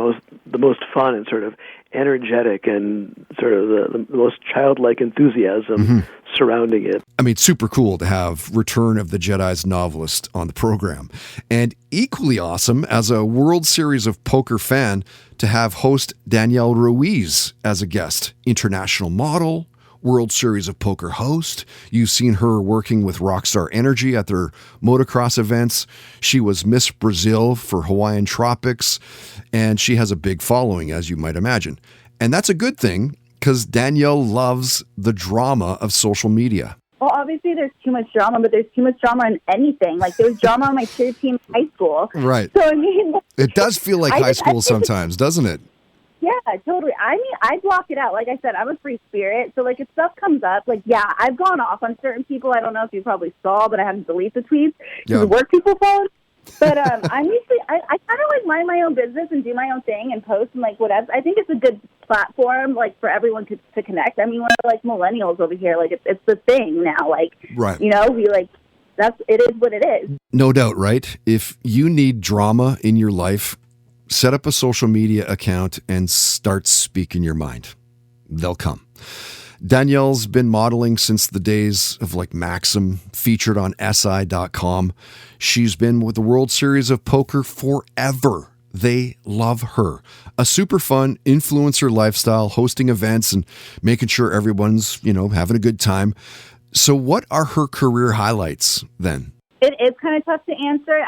S17: most fun and sort of energetic and sort of the most childlike enthusiasm surrounding it.
S6: I mean, super cool to have Return of the Jedi's novelist on the program. And equally awesome as a World Series of Poker fan to have host Danielle Ruiz as a guest. International model, World Series of Poker host. You've seen her working with Rockstar Energy at their motocross events. She was Miss Brazil for Hawaiian Tropics, and she has a big following, as you might imagine. And that's a good thing, because Danielle loves the drama of social media.
S18: Well, obviously there's too much drama, but there's too much drama in anything. Like, there was drama on my cheer team in high school.
S6: Right.
S18: So, I mean...
S6: It does feel like high school sometimes, doesn't it?
S18: Yeah, totally. I mean, I block it out. Like I said, I'm a free spirit. So, like, if stuff comes up, like, yeah, I've gone off on certain people. I don't know if you probably saw, but I had to delete the tweets because the work people followed. But I'm usually, I kind of, like, mind my own business and do my own thing and post and, like, whatever. I think it's a good platform, like, for everyone to connect. I mean, we're, like, millennials over here. Like, it's the thing now. Like,
S6: right.
S18: You know, we, like, it is what it is.
S6: No doubt, right? If you need drama in your life, set up a social media account and start speaking your mind. They'll come. Danielle's been modeling since the days of like Maxim, featured on SI.com. She's been with the World Series of Poker forever. They love her. A super fun influencer lifestyle, hosting events and making sure everyone's, you know, having a good time. So what are her career highlights then?
S18: It is kind of tough to answer.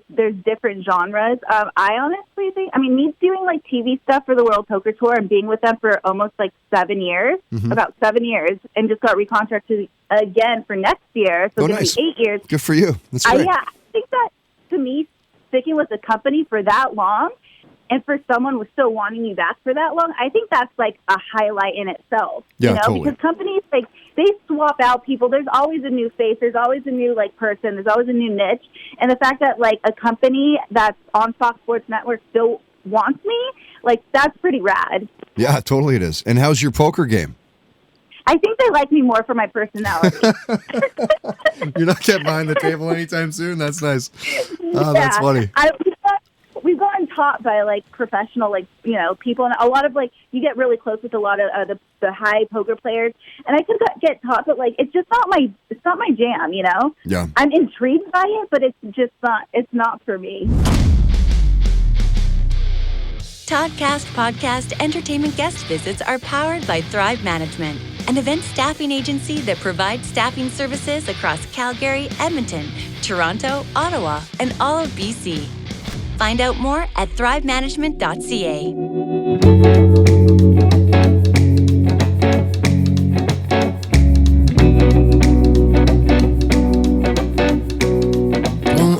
S18: There's different genres. I honestly think, me doing like TV stuff for the World Poker Tour and being with them for almost like 7 years, about 7 years, and just got recontracted again for next year. So it's going to be 8 years.
S6: Good for you. That's great.
S18: Yeah, I think that to me, sticking with the company for that long, and for someone who's still wanting you back for that long, I think that's like a highlight in itself.
S6: Yeah,
S18: you know,
S6: totally.
S18: Because companies they swap out people. There's always a new face. There's always a new person. There's always a new niche. And the fact that like a company that's on Fox Sports Network still wants me, like that's pretty rad.
S6: Yeah, totally it is. And how's your poker game?
S18: I think they like me more for my personality.
S6: You're not getting behind the table anytime soon? That's nice. Oh, that's funny.
S18: We've gotten taught by like professional, people, and a lot of you get really close with a lot of the high poker players, and I could get taught, but it's just not my jam, you know.
S6: Yeah.
S18: I'm intrigued by it, but it's not for me.
S3: Toddcast Podcast Entertainment Guest Visits are powered by Thrive Management, an event staffing agency that provides staffing services across Calgary, Edmonton, Toronto, Ottawa, and all of BC. Find out more at thrivemanagement.ca.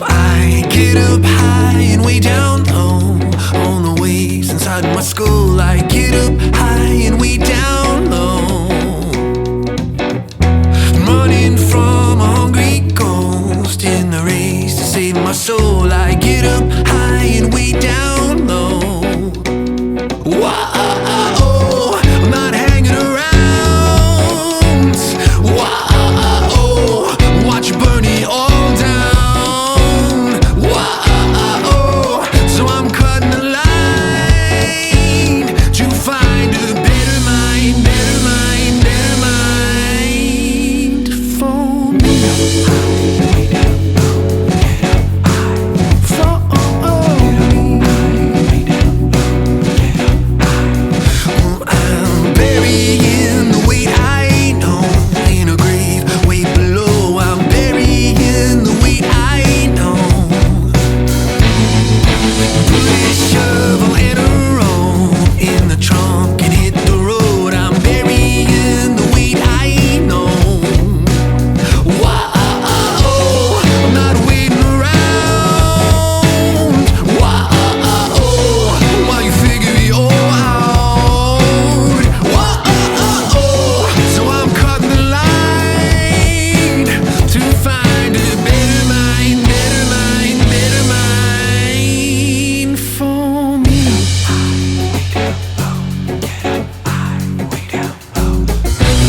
S10: I get up high and way down low on the waves inside my skull. I get up high and way down low, running from a hungry ghost in the race. save my soul. I get up high and way down low. Whoa, I'm not hanging around. Whoa, watch you burn it all down. Whoa, so I'm cutting the line to find a better mind, better mind, better mind for me. I'm burying the weight I know in a grave way below. I'm burying the weight I know. Put a shovel and a rope in the trunk and hit the road. I'm burying the weight I know. Whoa, I'm not waiting around. Whoa, while you figure it all out. Whoa, so I'm cutting the line to find a better mind, better mind, better mind for me.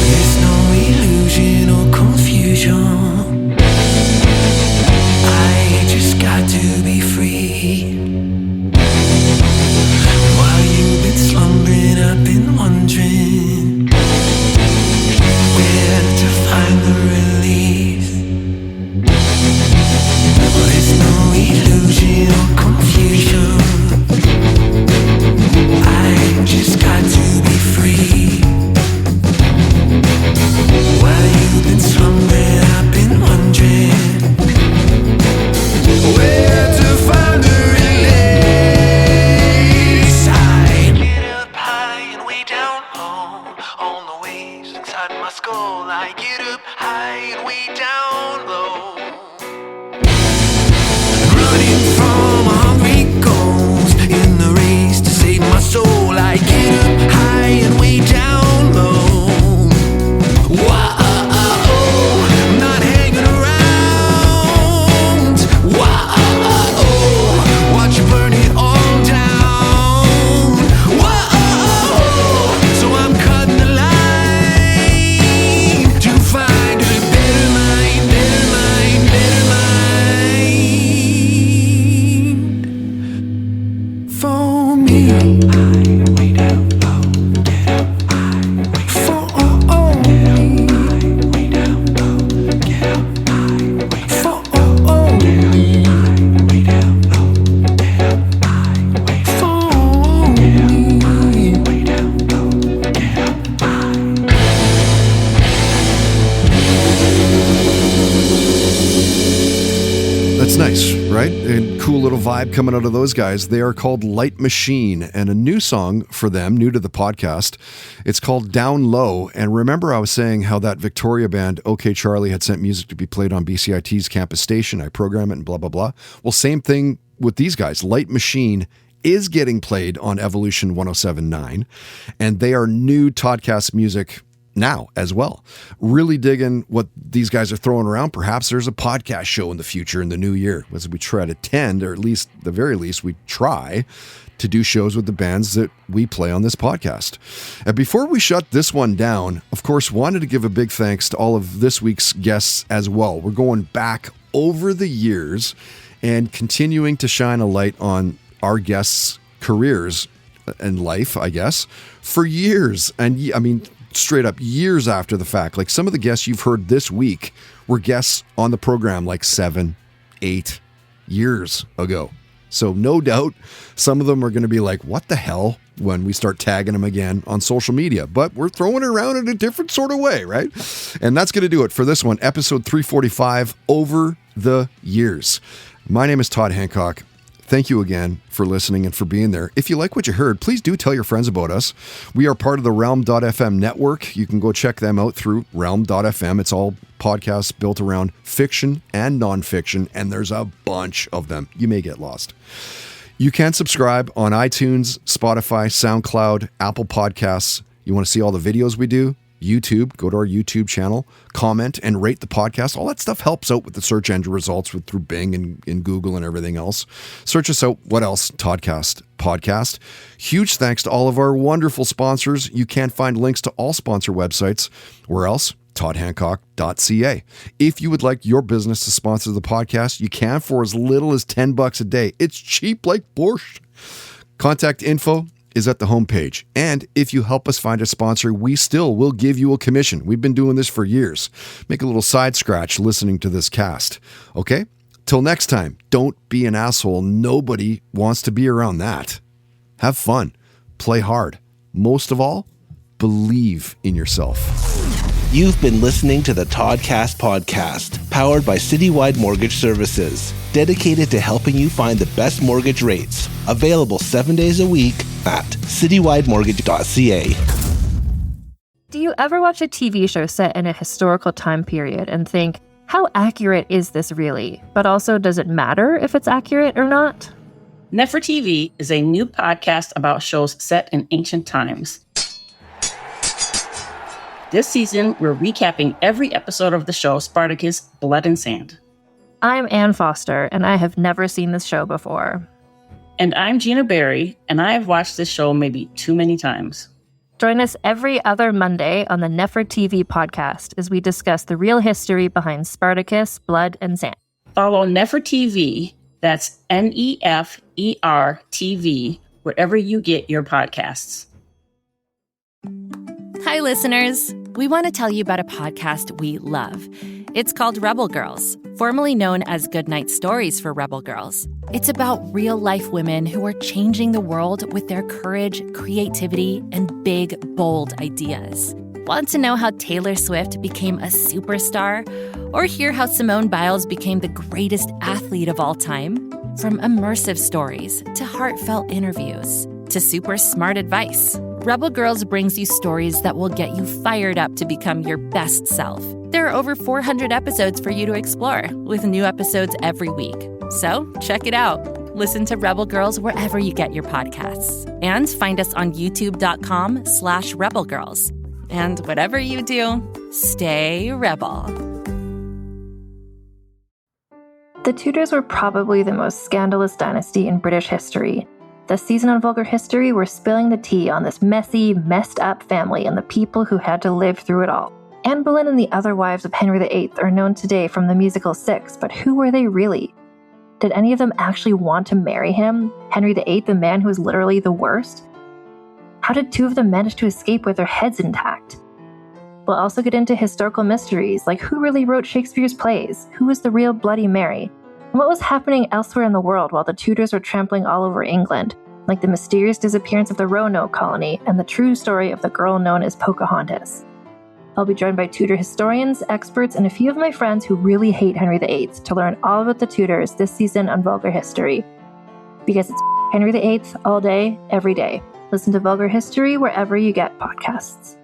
S10: There's no illusion or confusion. I just got to be free. While you've been slumbering, I've been wondering where to find the release. There's no illusion or confusion. I just got to be free. While you've been slumbering, I've been wondering where to find the release. I get up high and way down low on the waves inside my skull. I get up high and way down low, running from hungry ghosts in the race to save my soul. I get up high and way down low. Whoa, I'm not hanging around. Whoa, watch you burn it all down. Whoa, so I'm cutting the line to find a better mind, better mind, better mind for me.
S6: That's nice, right? And cool little vibe coming out of those guys. They are called Light Machine, and a new song for them, new to the podcast. It's called Down Low. And remember I was saying how that Victoria band, OK Charlie, had sent music to be played on BCIT's campus station. I program it and blah, blah, blah. Well, same thing with these guys. Light Machine is getting played on Evolution 107.9, and they are new Toddcast music now as well. Really digging what these guys are throwing around. Perhaps there's a podcast show in the future in the new year as we try to attend, or at least the very least we try to do shows with the bands that we play on this podcast. And before we shut this one down, of course, wanted to give a big thanks to all of this week's guests as well. We're going back over the years and continuing to shine a light on our guests' careers and life, I guess, for years. And I mean, straight up years after the fact. Like some of the guests you've heard this week were guests on the program like 7, 8 years ago. So no doubt some of them are going to be like, what the hell, when we start tagging them again on social media. But we're throwing it around in a different sort of way, right? And that's going to do it for this one, episode 345, Over the Years. My name is Todd Hancock. Thank you again for listening and for being there. If you like what you heard, please do tell your friends about us. We are part of the Realm.fm network. You can go check them out through Realm.fm. It's all podcasts built around fiction and nonfiction, and there's a bunch of them. You may get lost. You can subscribe on iTunes, Spotify, SoundCloud, Apple Podcasts. You want to see all the videos we do? YouTube, go to our YouTube channel, comment and rate the podcast. All that stuff helps out with the search engine results through Bing and Google and everything else. Search us out. What else? Toddcast Podcast. Huge thanks to all of our wonderful sponsors. You can find links to all sponsor websites. Where else? toddhancock.ca. If you would like your business to sponsor the podcast, you can for as little as $10 a day. It's cheap like borscht. Contact info is at the homepage. And if you help us find a sponsor, we still will give you a commission. We've been doing this for years. Make a little side scratch listening to this cast. Okay? Till next time, don't be an asshole. Nobody wants to be around that. Have fun. Play hard. Most of all, believe in yourself.
S4: You've been listening to the Toddcast Podcast, powered by Citywide Mortgage Services, dedicated to helping you find the best mortgage rates. Available 7 days a week at citywidemortgage.ca.
S19: Do you ever watch a TV show set in a historical time period and think, how accurate is this really? But also, does it matter if it's accurate or not?
S20: Nefertiti is a new podcast about shows set in ancient times. This season, we're recapping every episode of the show Spartacus, Blood and Sand.
S19: I'm Ann Foster, and I have never seen this show before.
S20: And I'm Gina Berry, and I have watched this show maybe too many times.
S19: Join us every other Monday on the Nefertiti podcast as we discuss the real history behind Spartacus, Blood and Sand.
S20: Follow Nefertiti, that's NEFER wherever you get your podcasts.
S21: Hi, listeners. We want to tell you about a podcast we love. It's called Rebel Girls, formerly known as Goodnight Stories for Rebel Girls. It's about real-life women who are changing the world with their courage, creativity, and big, bold ideas. Want to know how Taylor Swift became a superstar? Or hear how Simone Biles became the greatest athlete of all time? From immersive stories to heartfelt interviews to super smart advice, Rebel Girls brings you stories that will get you fired up to become your best self. There are over 400 episodes for you to explore, with new episodes every week. So check it out. Listen to Rebel Girls wherever you get your podcasts. And find us on youtube.com/rebelgirls. And whatever you do, stay rebel.
S19: The Tudors were probably the most scandalous dynasty in British history. This season on Vulgar History, we're spilling the tea on this messy, messed up family and the people who had to live through it all. Anne Boleyn and the other wives of Henry VIII are known today from the musical Six, but who were they really? Did any of them actually want to marry him? Henry VIII, the man who was literally the worst? How did two of them manage to escape with their heads intact? We'll also get into historical mysteries, like who really wrote Shakespeare's plays? Who was the real Bloody Mary? And what was happening elsewhere in the world while the Tudors were trampling all over England, like the mysterious disappearance of the Roanoke colony and the true story of the girl known as Pocahontas. I'll be joined by Tudor historians, experts, and a few of my friends who really hate Henry VIII to learn all about the Tudors this season on Vulgar History. Because it's Henry VIII all day, every day. Listen to Vulgar History wherever you get podcasts.